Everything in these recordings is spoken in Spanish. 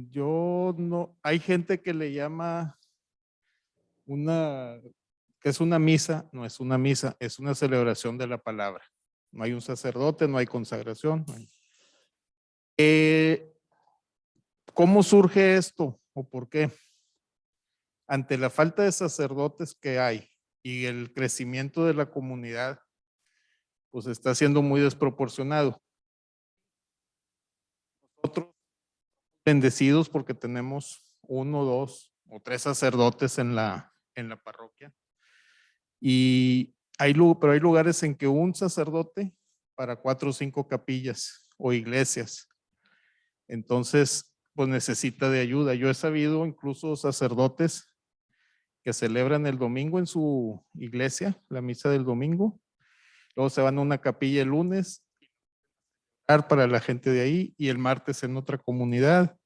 Yo no, hay gente que le llama que es una misa, no es una misa, es una celebración de la palabra. No hay un sacerdote, no hay consagración. ¿Cómo surge esto o por qué? Ante la falta de sacerdotes que hay y el crecimiento de la comunidad, pues está siendo muy desproporcionado. Nosotros bendecidos porque tenemos 1, 2 o 3 sacerdotes en la parroquia. Pero hay lugares en que un sacerdote para 4 o 5 capillas o iglesias. Entonces, pues necesita de ayuda. Yo he sabido incluso sacerdotes que celebran el domingo en su iglesia, la misa del domingo. Luego se van a una capilla el lunes para la gente de ahí y el martes en otra comunidad.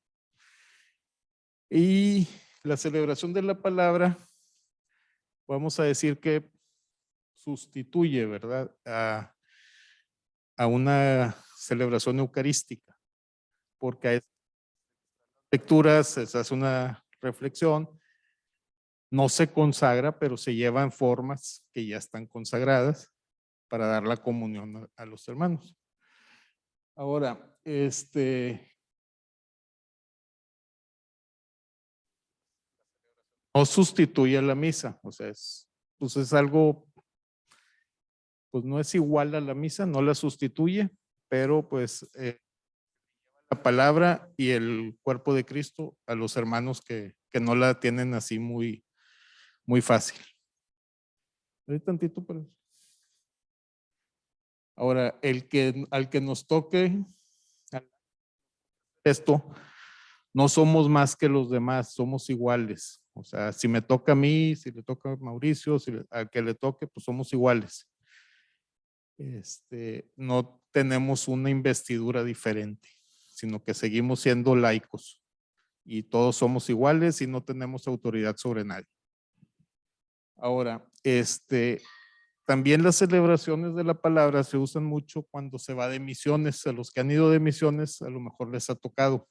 Y la celebración de la palabra, vamos a decir que sustituye, ¿verdad? A una celebración eucarística, porque hay lecturas, se hace una reflexión, no se consagra, pero se llevan formas que ya están consagradas para dar la comunión a los hermanos. Ahora, no sustituye a la misa, o sea, pues es algo, pues no es igual a la misa, no la sustituye, pero pues la palabra y el cuerpo de Cristo a los hermanos que no la tienen así muy, muy fácil. Un tantito para... Ahora, al que nos toque esto, no somos más que los demás, somos iguales. O sea, si me toca a mí, si le toca a Mauricio, al que le toque, pues somos iguales. No tenemos una investidura diferente, sino que seguimos siendo laicos y todos somos iguales y no tenemos autoridad sobre nadie. Ahora, también las celebraciones de la palabra se usan mucho cuando se va de misiones. A los que han ido de misiones, a lo mejor les ha tocado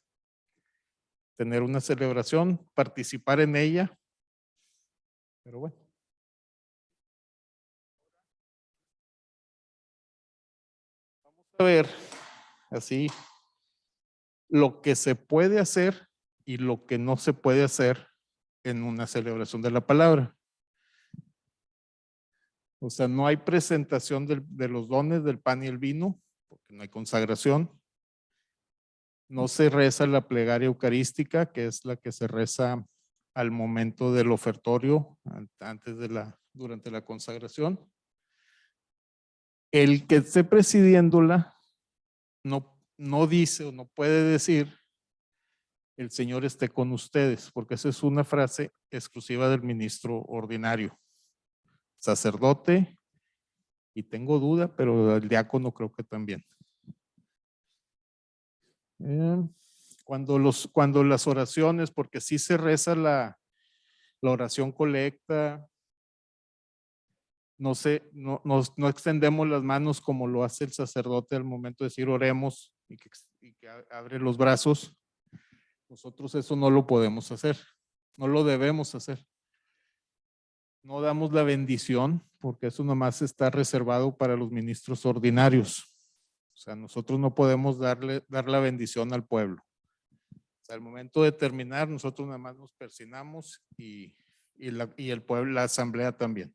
tener una celebración, participar en ella. Pero bueno. Vamos a ver así lo que se puede hacer y lo que no se puede hacer en una celebración de la palabra. O sea, no hay presentación de los dones del pan y el vino, porque no hay consagración. No se reza la plegaria eucarística, que es la que se reza al momento del ofertorio, durante la consagración. El que esté presidiéndola no dice o no puede decir el Señor esté con ustedes, porque esa es una frase exclusiva del ministro ordinario. Sacerdote, y tengo duda, pero el diácono creo que también. Cuando las oraciones, porque sí se reza la oración colecta, no extendemos las manos como lo hace el sacerdote al momento de decir oremos y que abre los brazos. Nosotros eso no lo podemos hacer, no lo debemos hacer. No damos la bendición porque eso nomás está reservado para los ministros ordinarios. O sea, nosotros no podemos dar la bendición al pueblo. O sea, al momento de terminar, nosotros nada más nos persignamos y el pueblo, la asamblea también.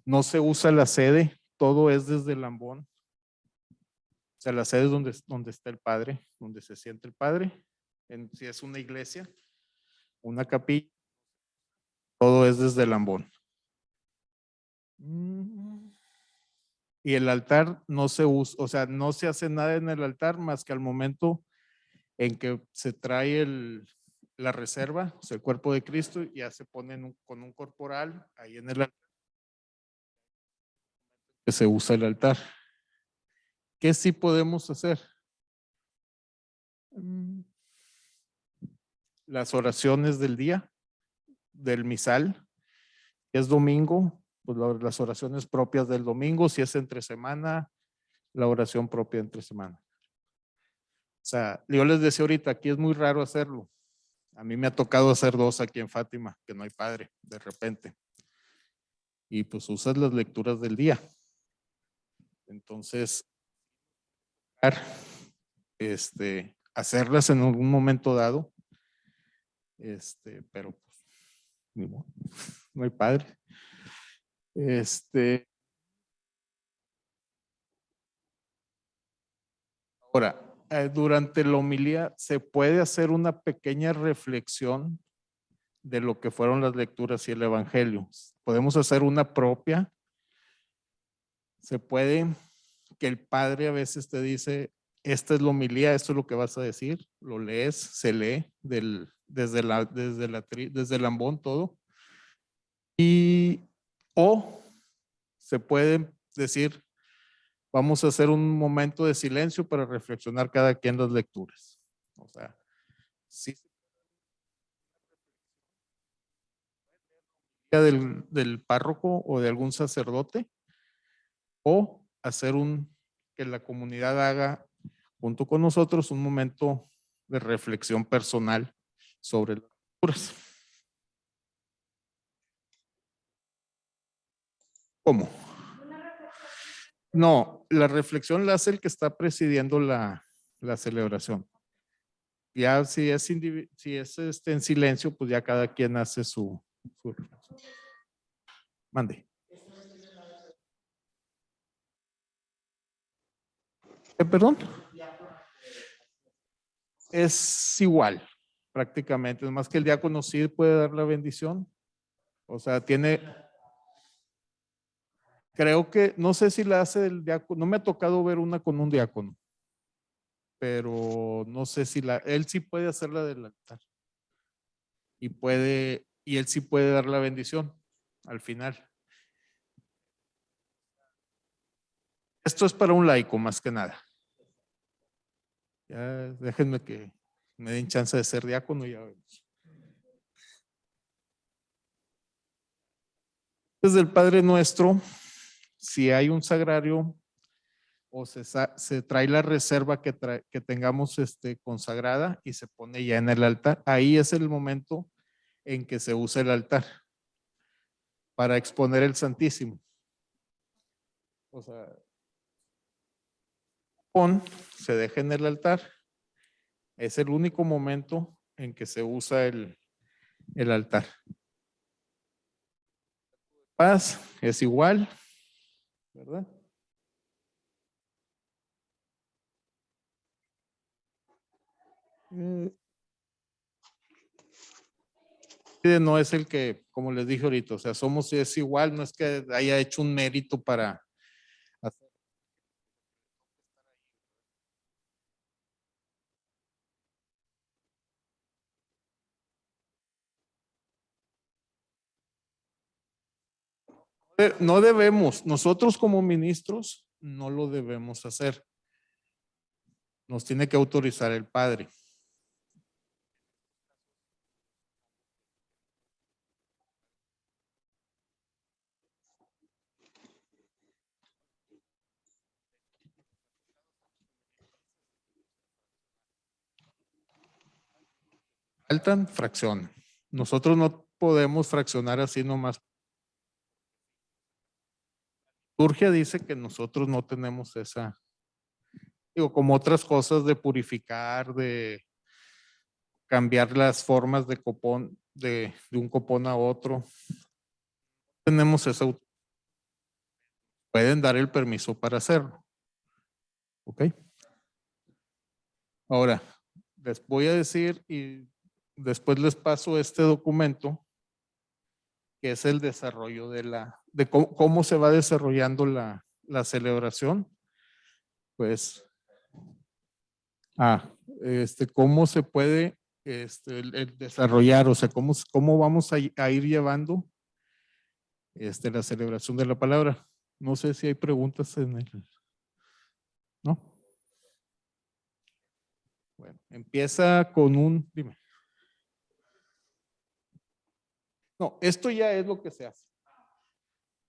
No se usa la sede, todo es desde el ambón. O sea, la sede es donde está el padre, donde se siente el padre. Si es una iglesia, una capilla, todo es desde el ambón. Y el altar no se usa, o sea, no se hace nada en el altar más que al momento en que se trae la reserva, o sea, el cuerpo de Cristo, y ya se pone con un corporal ahí en el altar. Que se usa el altar. ¿Qué sí podemos hacer? Las oraciones del día, del misal, es domingo, pues, las oraciones propias del domingo, si es entre semana, la oración propia entre semana. O sea, yo les decía ahorita, aquí es muy raro hacerlo. A mí me ha tocado hacer 2 aquí en Fátima, que no hay padre, de repente. Y pues usas las lecturas del día. Entonces, hacerlas en algún momento dado, pero pues, ni modo, no hay padre. Ahora, durante la homilía se puede hacer una pequeña reflexión de lo que fueron las lecturas y el evangelio. Podemos hacer una propia. Se puede que el padre a veces te dice, esta es la homilía, esto es lo que vas a decir, lo lees, se lee desde el ambón todo. O se puede decir, vamos a hacer un momento de silencio para reflexionar cada quien las lecturas. O sea, sí. Del párroco o de algún sacerdote, o hacer que la comunidad haga junto con nosotros un momento de reflexión personal sobre las lecturas. ¿Cómo? No, la reflexión la hace el que está presidiendo la celebración. Ya si es en silencio, pues ya cada quien hace su reflexión. Mande. Perdón. Es igual, prácticamente. Es más que el diácono sí puede dar la bendición. O sea, creo que, no sé si la hace el diácono, no me ha tocado ver una con un diácono, pero no sé si él sí puede hacer la del altar. Y él sí puede dar la bendición al final. Esto es para un laico más que nada. Ya déjenme que me den chance de ser diácono y ya vemos. Desde el Padre Nuestro, si hay un sagrario o se trae la reserva que tengamos consagrada y se pone ya en el altar, ahí es el momento en que se usa el altar para exponer el Santísimo. O sea, se deja en el altar. Es el único momento en que se usa el altar. Paz es igual, ¿verdad? No es el que, como les dije ahorita, o sea, es igual, no es que haya hecho un mérito para hacer. No debemos, nosotros como ministros no lo debemos hacer. Nos tiene que autorizar el padre. Faltan, fracción. Nosotros no podemos fraccionar así nomás. Liturgia dice que nosotros no tenemos esa, digo, como otras cosas de purificar, de cambiar las formas de copón, de un copón a otro. Tenemos esa, pueden dar el permiso para hacerlo. ¿Ok? Ahora, les voy a decir y después les paso este documento que es el desarrollo de cómo se va desarrollando la celebración. Pues, cómo se puede el desarrollar, o sea, cómo vamos a ir llevando la celebración de la palabra. No sé si hay preguntas ¿no? Bueno, empieza con dime. No, esto ya es lo que se hace.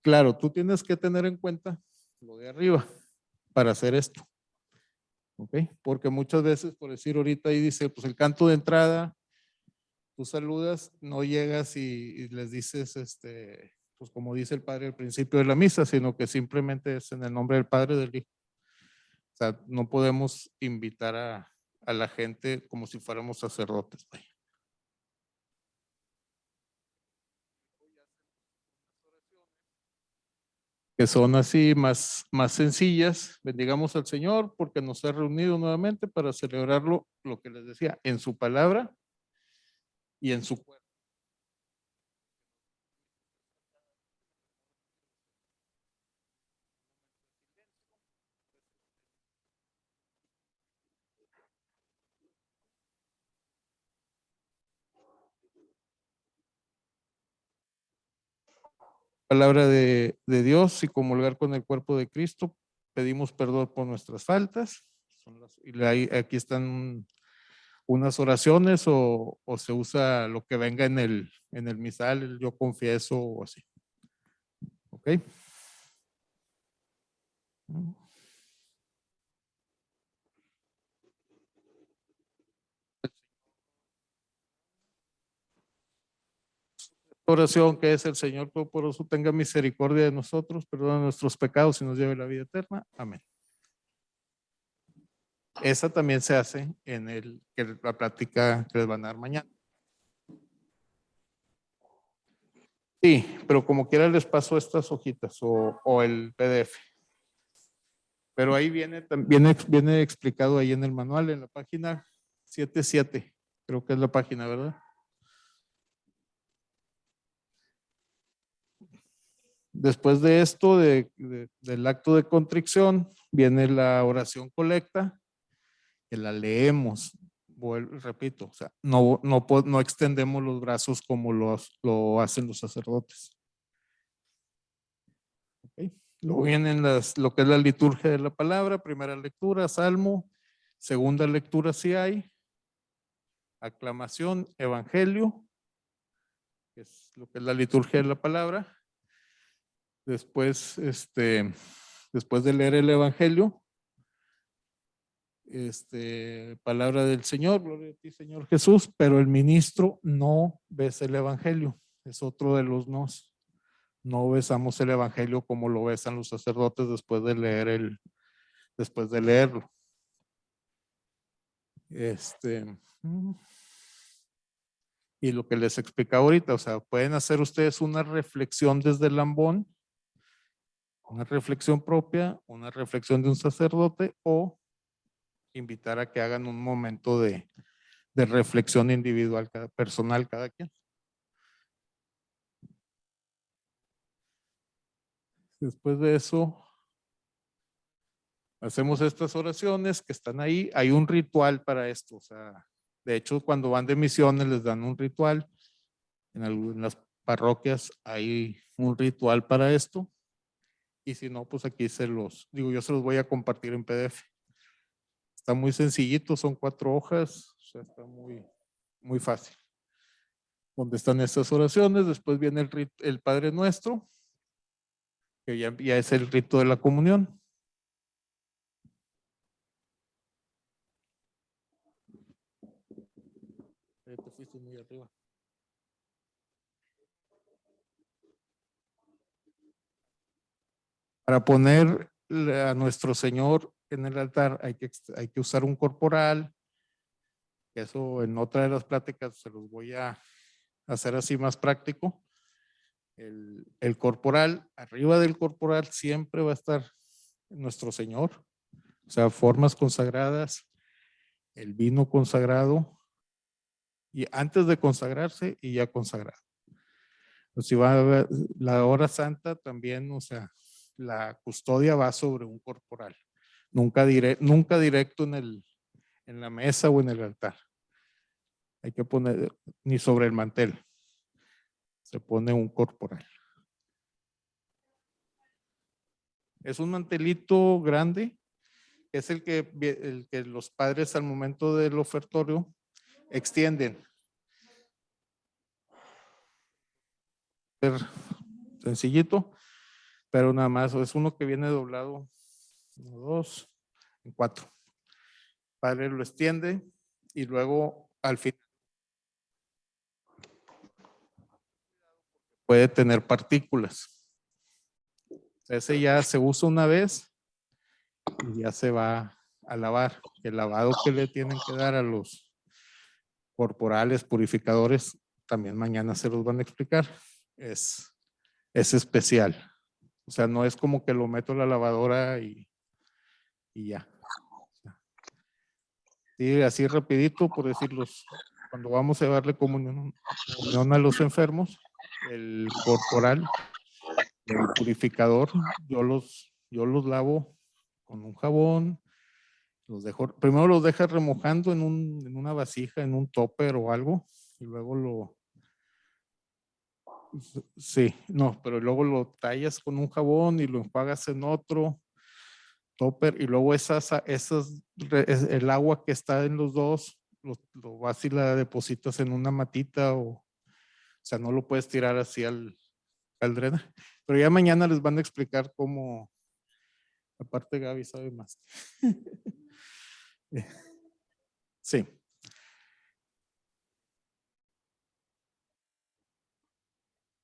Claro, tú tienes que tener en cuenta lo de arriba para hacer esto. ¿Ok? Porque muchas veces, por decir ahorita ahí dice, pues el canto de entrada, tú saludas, no llegas y les dices, pues como dice el padre al principio de la misa, sino que simplemente es en el nombre del Padre, del Hijo. O sea, no podemos invitar a la gente como si fuéramos sacerdotes. Vaya. Que son así más sencillas. Bendigamos al Señor porque nos ha reunido nuevamente para celebrarlo, lo que les decía, en su palabra y en su cuerpo. Palabra de Dios y comulgar con el cuerpo de Cristo. Pedimos perdón por nuestras faltas. Aquí están unas oraciones o se usa lo que venga en el misal, el yo confieso o así. ¿Ok? Oración que es: el Señor Todopoderoso tenga misericordia de nosotros, perdona nuestros pecados y nos lleve a la vida eterna. Amén. Esa también se hace en la plática que les van a dar mañana. Sí, pero como quiera les paso estas hojitas o el PDF. Pero ahí viene explicado ahí en el manual, en la página 77, creo que es la página, ¿verdad? Después de esto, del acto de contrición, viene la oración colecta, que la leemos. Repito, o sea, no extendemos los brazos como lo hacen los sacerdotes. ¿Okay? Luego vienen lo que es la liturgia de la palabra: primera lectura, salmo; segunda lectura si hay, aclamación, evangelio, que es lo que es la liturgia de la palabra. Después, después de leer el evangelio, palabra del Señor, gloria a ti, Señor Jesús, pero el ministro no besa el evangelio. Es otro de los nos. No besamos el evangelio como lo besan los sacerdotes después de leerlo. Y lo que les explica ahorita, o sea, pueden hacer ustedes una reflexión desde el ambón, una reflexión propia, una reflexión de un sacerdote, o invitar a que hagan un momento de reflexión individual, personal, cada quien. Después de eso, hacemos estas oraciones que están ahí. Hay un ritual para esto, o sea, de hecho, cuando van de misiones les dan un ritual. En algunas parroquias hay un ritual para esto. Y si no, pues aquí yo se los voy a compartir en PDF. Está muy sencillito, son 4 hojas, o sea, está muy fácil. Donde están estas oraciones, después viene el Padre Nuestro, que ya es el rito de la comunión. Te fuiste muy arriba. Para poner a nuestro Señor en el altar hay que usar un corporal. Eso en otra de las pláticas se los voy a hacer así más práctico. El corporal, arriba del corporal siempre va a estar nuestro Señor, o sea, formas consagradas, el vino consagrado, y antes de consagrarse y ya consagrado. Pues si va a haber la hora santa también, o sea, la custodia va sobre un corporal, nunca directo en la mesa o en el altar. Hay que poner, ni sobre el mantel, se pone un corporal. Es un mantelito grande, es el que los padres al momento del ofertorio extienden. Sencillito. pero nada más, es uno que viene doblado, 1, 2, en 4. Padre lo extiende y luego al final puede tener partículas. Ese ya se usa una vez y ya se va a lavar. El lavado que le tienen que dar a los corporales purificadores, también mañana se los van a explicar, es especial. O sea, no es como que lo meto a la lavadora y ya. Sí, así rapidito, por decirlos, cuando vamos a darle comunión a los enfermos, el corporal, el purificador, yo los lavo con un jabón, primero los dejas remojando en una vasija, en un topper o algo, y luego sí, no, pero luego lo tallas con un jabón y lo enjuagas en otro topper, y luego el agua que está en los dos, lo vas y la depositas en una matita, o sea, no lo puedes tirar así al drenaje. Pero ya mañana les van a explicar cómo, aparte Gaby sabe más. Sí.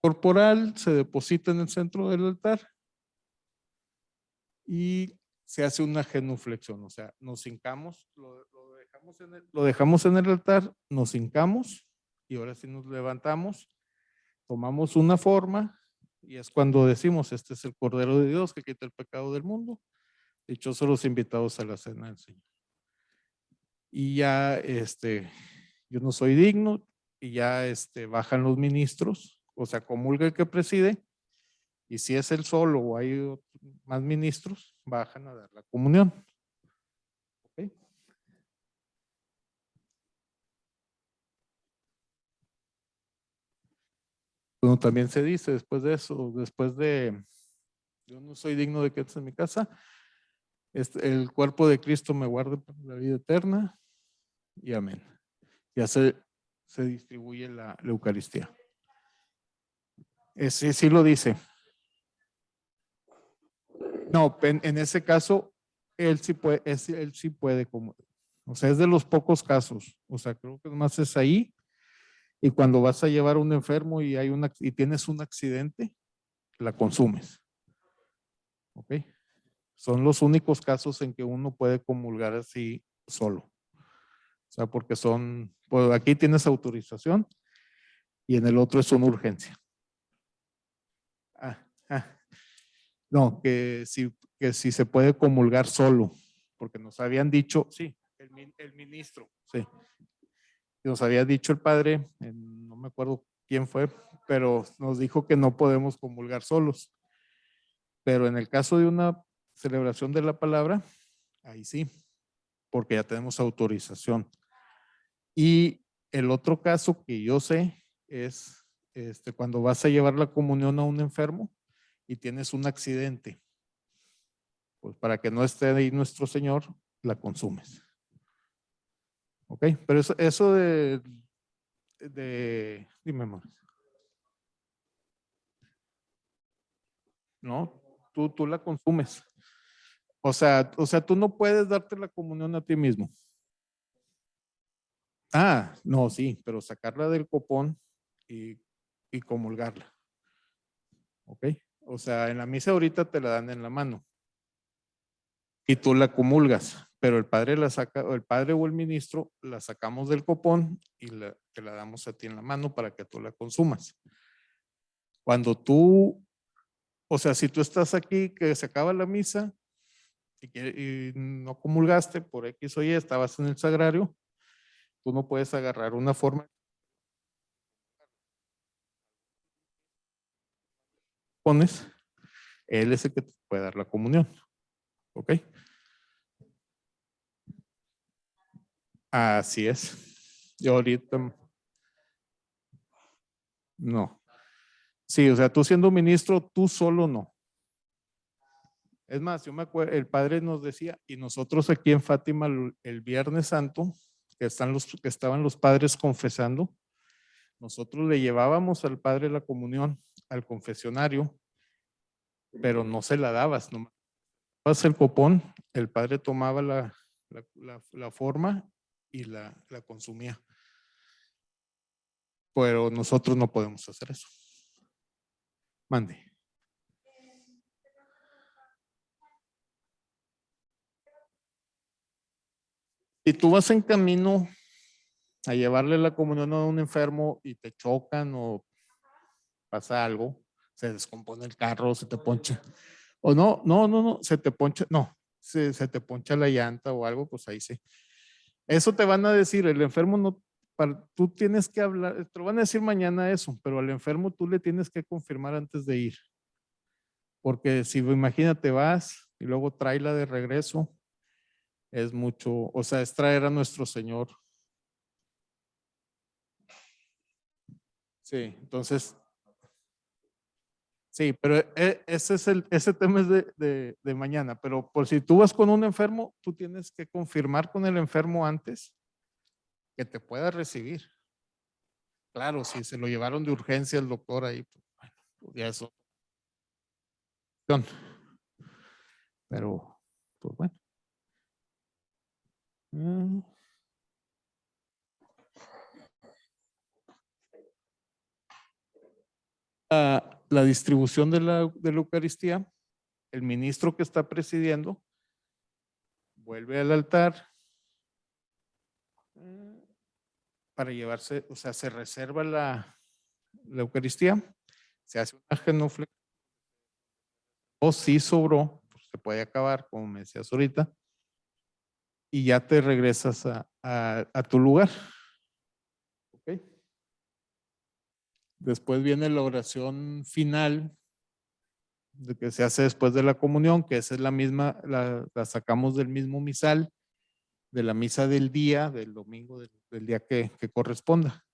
Corporal se deposita en el centro del altar y se hace una genuflexión, o sea, nos hincamos, lo dejamos en el altar, nos hincamos y ahora sí nos levantamos, tomamos una forma y es cuando decimos, este es el Cordero de Dios que quita el pecado del mundo. Dichosos los invitados a la cena del Señor. Y ya, yo no soy digno, y ya, bajan los ministros, o sea, comulga el que preside, y si es él solo o hay más ministros, bajan a dar la comunión. ¿Okay? Bueno, también se dice después de eso, después de, yo no soy digno de que estés en mi casa, el cuerpo de Cristo me guarde para la vida eterna, y amén. Ya se distribuye la Eucaristía. Sí, sí lo dice. No, en ese caso, él sí puede, como, o sea, es de los pocos casos, o sea, creo que más es ahí, y cuando vas a llevar a un enfermo y tienes un accidente, la consumes, ¿ok? Son los únicos casos en que uno puede comulgar así solo, o sea, porque pues aquí tienes autorización y en el otro es una urgencia. Ah, ah. No, que si se puede comulgar solo, porque nos habían dicho, sí, el ministro, sí, nos había dicho el padre, no me acuerdo quién fue, pero nos dijo que no podemos comulgar solos. Pero en el caso de una celebración de la palabra, ahí sí, porque ya tenemos autorización. Y el otro caso que yo sé es cuando vas a llevar la comunión a un enfermo y tienes un accidente, pues para que no esté ahí nuestro Señor, la consumes. ¿Ok? Pero eso dime más. No, tú la consumes. O sea, tú no puedes darte la comunión a ti mismo. Ah, no, sí, pero sacarla del copón y comulgarla. ¿Ok? O sea, en la misa ahorita te la dan en la mano y tú la comulgas, pero el padre la saca, o el padre o el ministro la sacamos del copón y te la damos a ti en la mano para que tú la consumas. Cuando tú, o sea, si tú estás aquí que se acaba la misa y no comulgaste por X o Y, estabas en el sagrario, tú no puedes agarrar una forma. Pones, él es el que te puede dar la comunión. ¿Ok? Así es. Yo ahorita, no. Sí, o sea, tú siendo ministro, tú solo no. Es más, yo me acuerdo, el padre nos decía, y nosotros aquí en Fátima el Viernes Santo, que estaban los padres confesando, nosotros le llevábamos al padre la comunión al confesionario pero no se la dabas, nomás dabas el copón, el padre tomaba la forma y la consumía. Pero nosotros no podemos hacer eso. Mande. Si tú vas en camino a llevarle la comunión a un enfermo y te chocan o pasa algo, se descompone el carro, se te poncha. O no, se te poncha, no, se te poncha la llanta o algo, pues ahí sí. Eso te van a decir, el enfermo no, tú tienes que hablar, te lo van a decir mañana eso, pero al enfermo tú le tienes que confirmar antes de ir. Porque si imagínate vas y luego tráela de regreso, es mucho, o sea, es traer a nuestro Señor. Sí, entonces, sí, pero ese tema es de mañana, pero por si tú vas con un enfermo, tú tienes que confirmar con el enfermo antes que te pueda recibir. Claro, si se lo llevaron de urgencia el doctor ahí, pues, bueno, pues ya es otra opción. Pero, pues bueno. Mm. La distribución de la Eucaristía, el ministro que está presidiendo vuelve al altar para llevarse, o sea, se reserva la Eucaristía, se hace una genuflexión, o si sobró, pues se puede acabar, como me decías ahorita, y ya te regresas a tu lugar. ¿Ok? Después viene la oración final, de que se hace después de la comunión, que esa es la misma, la sacamos del mismo misal, de la misa del día, del domingo, del día que corresponda.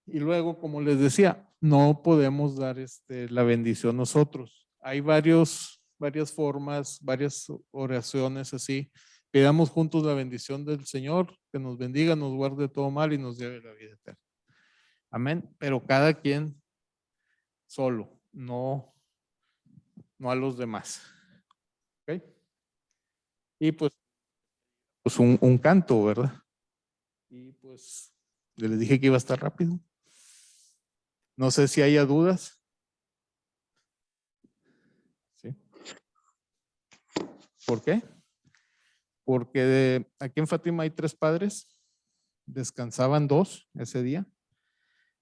Y luego, como les decía, no podemos dar la bendición nosotros. Hay varias formas, varias oraciones así. Pidamos juntos la bendición del Señor, que nos bendiga, nos guarde de todo mal y nos lleve la vida eterna. Amén. Pero cada quien solo, no a los demás. ¿Ok? Y pues un canto, ¿verdad? Y pues yo les dije que iba a estar rápido. No sé si haya dudas. ¿Sí? ¿Por qué? Porque aquí en Fátima hay 3 padres, descansaban 2 ese día,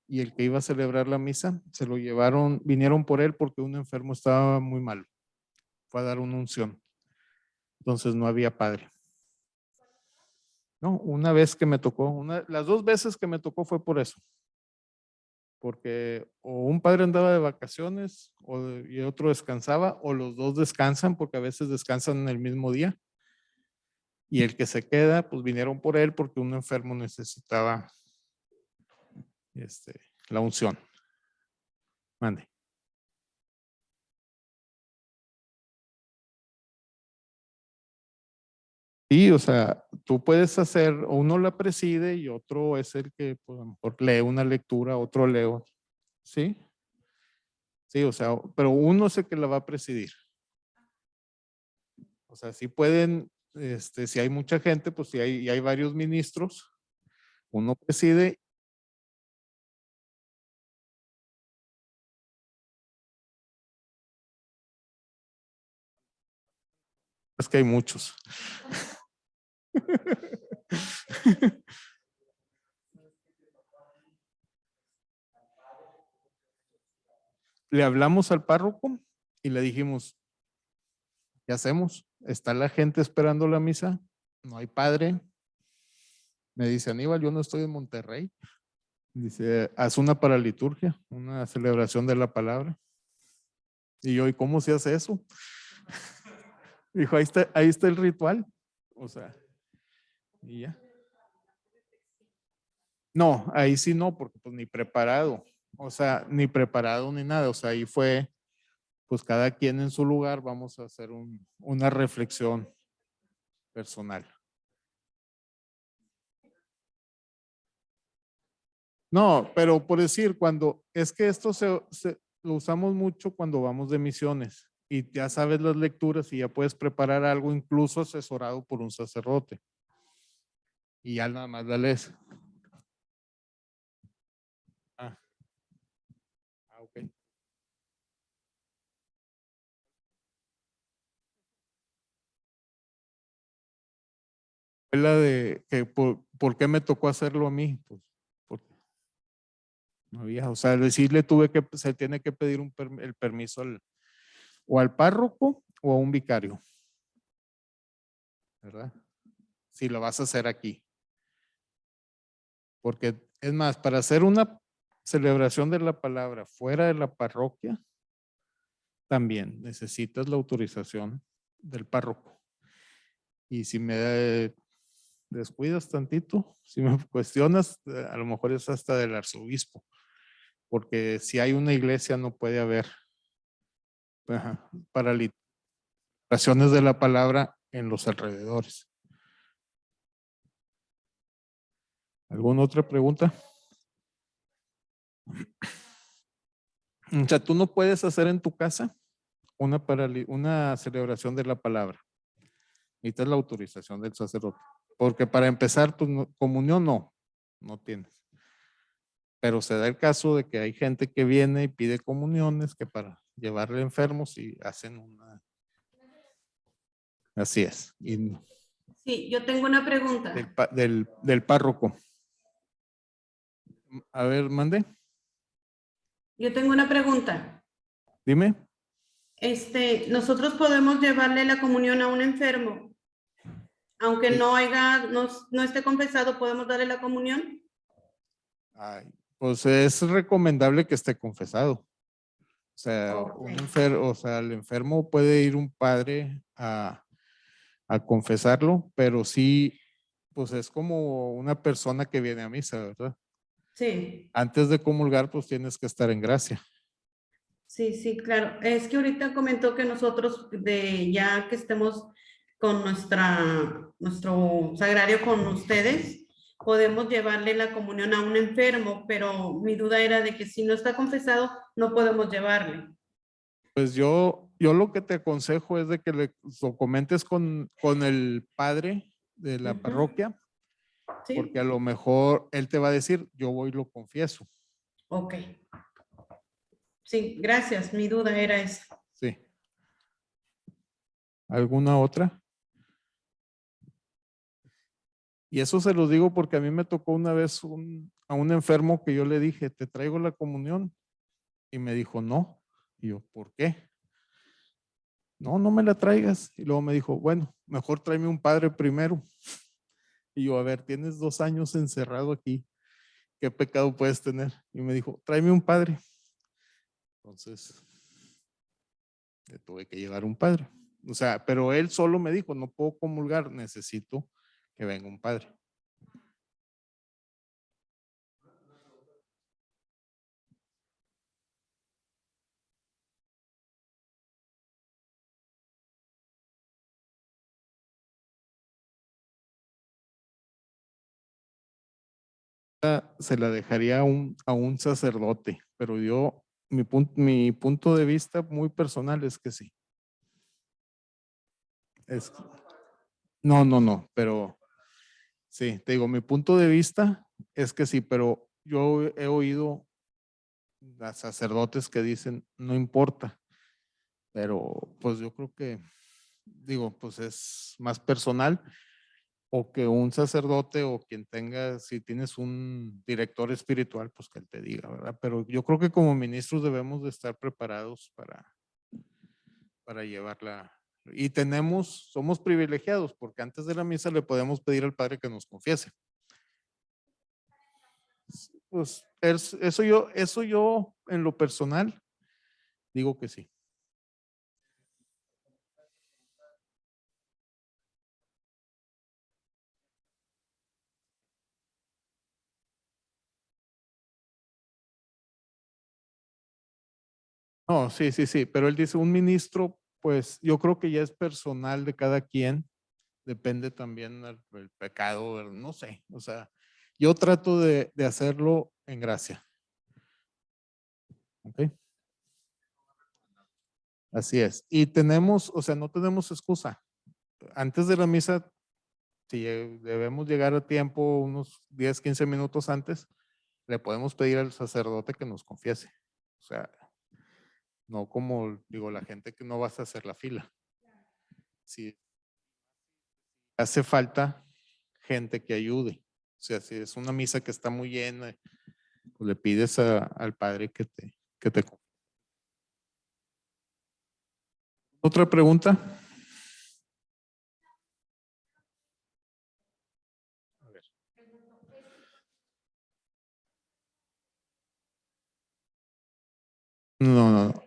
y el que iba a celebrar la misa, se lo llevaron, vinieron por él porque un enfermo estaba muy malo, fue a dar una unción, entonces no había padre. No, una vez que me tocó, las 2 veces que me tocó fue por eso, porque o un padre andaba de vacaciones y otro descansaba, o los dos descansan porque a veces descansan en el mismo día. Y el que se queda, pues vinieron por él porque un enfermo necesitaba la unción. Mande. Sí, o sea, tú puedes hacer, uno la preside y otro es el que, pues, a lo mejor lee una lectura, otro leo. ¿Sí? Sí, o sea, pero uno es el que la va a presidir. O sea, sí pueden, si hay mucha gente, pues si hay varios ministros, uno preside. Es que hay muchos. Le hablamos al párroco y le dijimos, ¿qué hacemos? Está la gente esperando la misa, no hay padre. Me dice Aníbal, yo no estoy en Monterrey. Dice, haz una para liturgia, una celebración de la palabra. Y yo, ¿y cómo se hace eso? Dijo, ahí está el ritual. O sea, y ya. No, ahí sí no, porque pues ni preparado. O sea, ni preparado ni nada. O sea, ahí fue, pues cada quien en su lugar, vamos a hacer una reflexión personal. No, pero por decir, cuando es que esto lo usamos mucho cuando vamos de misiones y ya sabes las lecturas y ya puedes preparar algo incluso asesorado por un sacerdote. Y ya nada más la lees. Ah, ok. Fue la de que por qué me tocó hacerlo a mí, pues porque no había, o sea, decirle tuve que, se tiene que pedir el permiso o al párroco o a un vicario, ¿verdad? Si lo vas a hacer aquí. Porque es más, para hacer una celebración de la palabra fuera de la parroquia, también necesitas la autorización del párroco. Y si me descuidas tantito, si me cuestionas, a lo mejor es hasta del arzobispo, porque si hay una iglesia no puede haber para literaciones de la palabra en los alrededores. ¿Alguna otra pregunta? O sea, tú no puedes hacer en tu casa una celebración de la palabra. Necesitas la autorización del sacerdote. Porque para empezar, pues, comunión no tienes. Pero se da el caso de que hay gente que viene y pide comuniones que para llevarle enfermos y hacen una. Así es. Y Sí, yo tengo una pregunta. del párroco. A ver, mande. Yo tengo una pregunta. Dime. Nosotros podemos llevarle la comunión a un enfermo, aunque no esté confesado, ¿podemos darle la comunión? Ay, pues es recomendable que esté confesado. O sea, Okay. o sea, el enfermo puede ir un padre a confesarlo, pero sí, pues es como una persona que viene a misa, ¿verdad? Sí, Antes de comulgar, pues tienes que estar en gracia. sí, claro. Es que ahorita comentó que nosotros, ya que estemos con nuestro sagrario con ustedes, podemos llevarle la comunión a un enfermo, pero mi duda era de que si no está confesado, no podemos llevarle. Pues yo lo que te aconsejo es de que lo comentes con el padre de la parroquia, porque a ¿Sí? lo mejor él te va a decir, yo voy y lo confieso. Ok. Sí, gracias. Mi duda era esa. Sí. ¿Alguna otra? Y eso se lo digo porque a mí me tocó una vez a un enfermo que yo le dije, ¿te traigo la comunión? Y me dijo, no. Y yo, ¿por qué? No me la traigas. Y luego me dijo, bueno, mejor tráeme un padre primero. Y yo, a ver, tienes 2 años encerrado aquí. ¿Qué pecado puedes tener? Y me dijo, tráeme un padre. Entonces, le tuve que llevar un padre. O sea, pero él solo me dijo, no puedo comulgar, necesito que venga un padre. Se la dejaría a un sacerdote, pero yo, mi punto de vista muy personal es que sí. Es, no, pero sí, te digo, mi punto de vista es que sí, pero yo he oído a sacerdotes que dicen, no importa, pero pues yo creo que, digo, pues es más personal o que un sacerdote o quien tenga, si tienes un director espiritual, pues que él te diga, ¿verdad? Pero yo creo que como ministros debemos de estar preparados para llevarla. Y somos privilegiados porque antes de la misa le podemos pedir al Padre que nos confiese. Pues eso yo en lo personal digo que sí. No, sí, pero él dice un ministro, pues yo creo que ya es personal de cada quien, depende también del pecado, no sé, o sea, yo trato de hacerlo en gracia. ¿Ok? Así es. Y tenemos, o sea, no tenemos excusa. Antes de la misa, si debemos llegar a tiempo, unos 10, 15 minutos antes, le podemos pedir al sacerdote que nos confiese. O sea, no como digo la gente que no vas a hacer la fila. Si hace falta gente que ayude. O sea, si es una misa que está muy llena, pues le pides al padre que te. ¿Otra pregunta? A ver. No, no, no.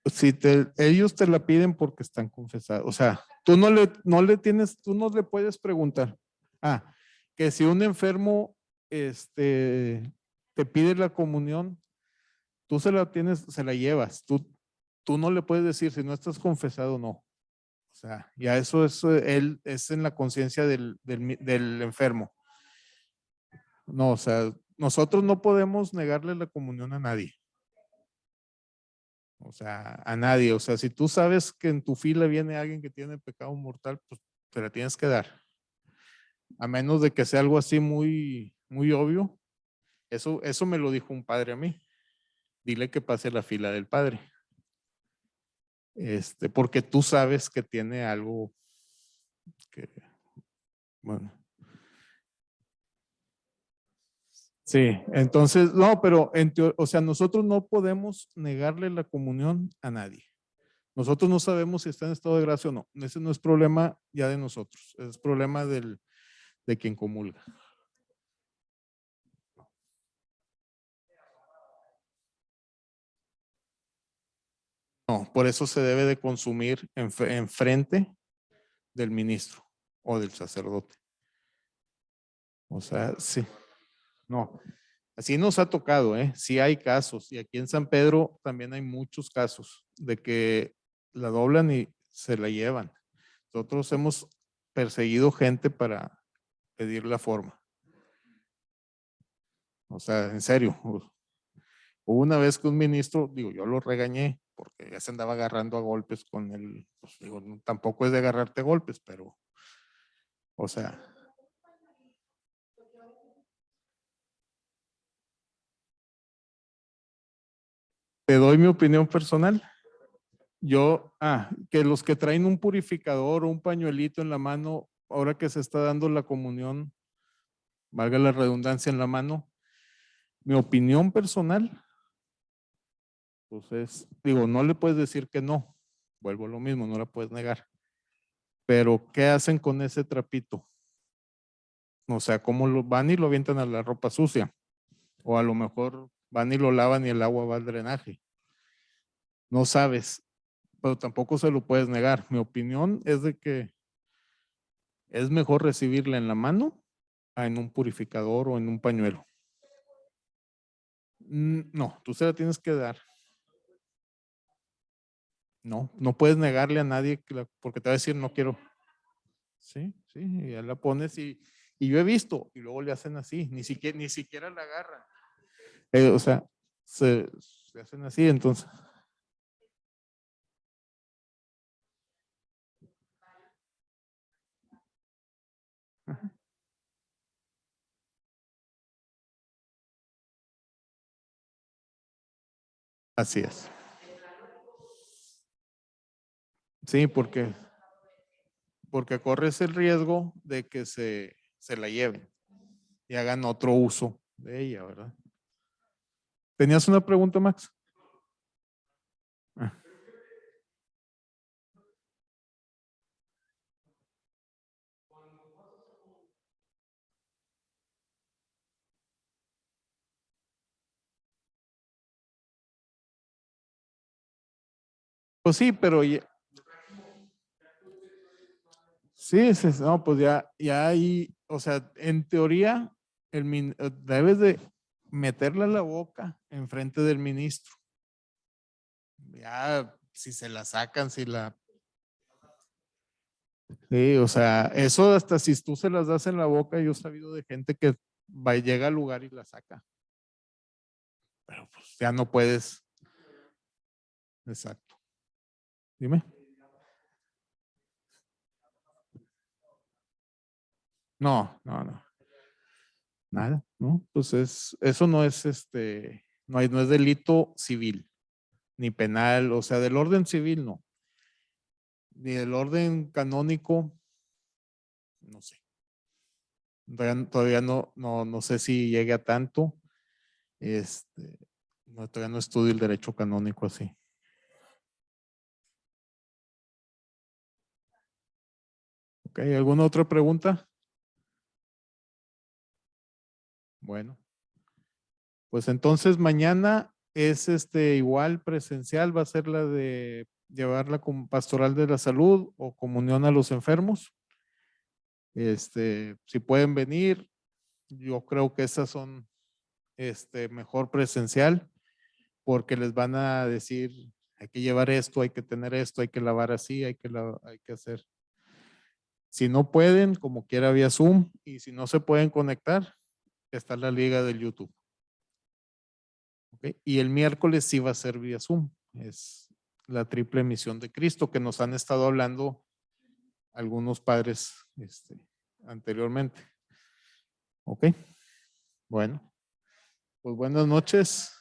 Si ellos te la piden porque están confesados. O sea, tú no le puedes preguntar. Ah, que si un enfermo, te pide la comunión, tú se la tienes, se la llevas. Tú no le puedes decir si no estás confesado, no. O sea, ya eso es, él es en la conciencia del enfermo. No, o sea, nosotros no podemos negarle la comunión a nadie. O sea, a nadie. O sea, si tú sabes que en tu fila viene alguien que tiene pecado mortal, pues te la tienes que dar. A menos de que sea algo así muy, muy obvio. Eso me lo dijo un padre a mí. Dile que pase la fila del padre. Porque tú sabes que tiene algo que, bueno. Sí, entonces, no, pero o sea, nosotros no podemos negarle la comunión a nadie. Nosotros no sabemos si está en estado de gracia o no. Ese no es problema ya de nosotros, es problema de quien comulga. No, por eso se debe de consumir en frente del ministro o del sacerdote. O sea, sí, no. Así nos ha tocado, ¿eh? Sí hay casos. Y aquí en San Pedro también hay muchos casos de que la doblan y se la llevan. Nosotros hemos perseguido gente para pedir la forma. O sea, en serio. Hubo una vez que un ministro, digo, yo lo regañé porque ya se andaba agarrando a golpes con él. Pues digo, tampoco es de agarrarte a golpes, pero, o sea, te doy mi opinión personal. Que los que traen un purificador o un pañuelito en la mano, ahora que se está dando la comunión, valga la redundancia en la mano, mi opinión personal, pues digo, no le puedes decir que no, vuelvo a lo mismo, no la puedes negar, pero ¿qué hacen con ese trapito? O sea, ¿cómo lo van y lo avientan a la ropa sucia? O a lo mejor van y lo lavan y el agua va al drenaje. No sabes, pero tampoco se lo puedes negar. Mi opinión es de que es mejor recibirla en la mano a en un purificador o en un pañuelo. No, tú se la tienes que dar. No, no puedes negarle a nadie porque te va a decir no quiero. Sí, sí, y ya la pones y yo he visto, y luego le hacen así, ni siquiera la agarran. O sea, se hacen así, entonces. Así es. Sí, porque corres el riesgo de que se la lleven y hagan otro uso de ella, ¿verdad? ¿Tenías una pregunta, Max? Ah, pues sí, pero sí, no, pues ya ahí, o sea, en teoría, debes de meterla a la boca enfrente del ministro. Ya, si se la sacan, si la. Sí, o sea, eso hasta si tú se las das en la boca, yo he sabido de gente que llega al lugar y la saca. Pero pues ya no puedes. Exacto. Dime. No, no, no. Nada, ¿no? Pues eso no es no es delito civil, ni penal, o sea, del orden civil no. Ni del orden canónico, no sé. Todavía no sé si llegue a tanto. No, todavía no estudio el derecho canónico así. Ok, ¿alguna otra pregunta? Bueno, pues entonces mañana es igual presencial, va a ser la de llevarla como pastoral de la salud o comunión a los enfermos. Si pueden venir, yo creo que esas son mejor presencial porque les van a decir, hay que llevar esto, hay que tener esto, hay que lavar así, hay que hacer. Si no pueden, como quiera vía Zoom, y si no se pueden conectar, está la liga del YouTube. ¿Ok? Y el miércoles sí va a ser vía Zoom. Es la triple misión de Cristo que nos han estado hablando algunos padres anteriormente. ¿Ok? Bueno, pues buenas noches.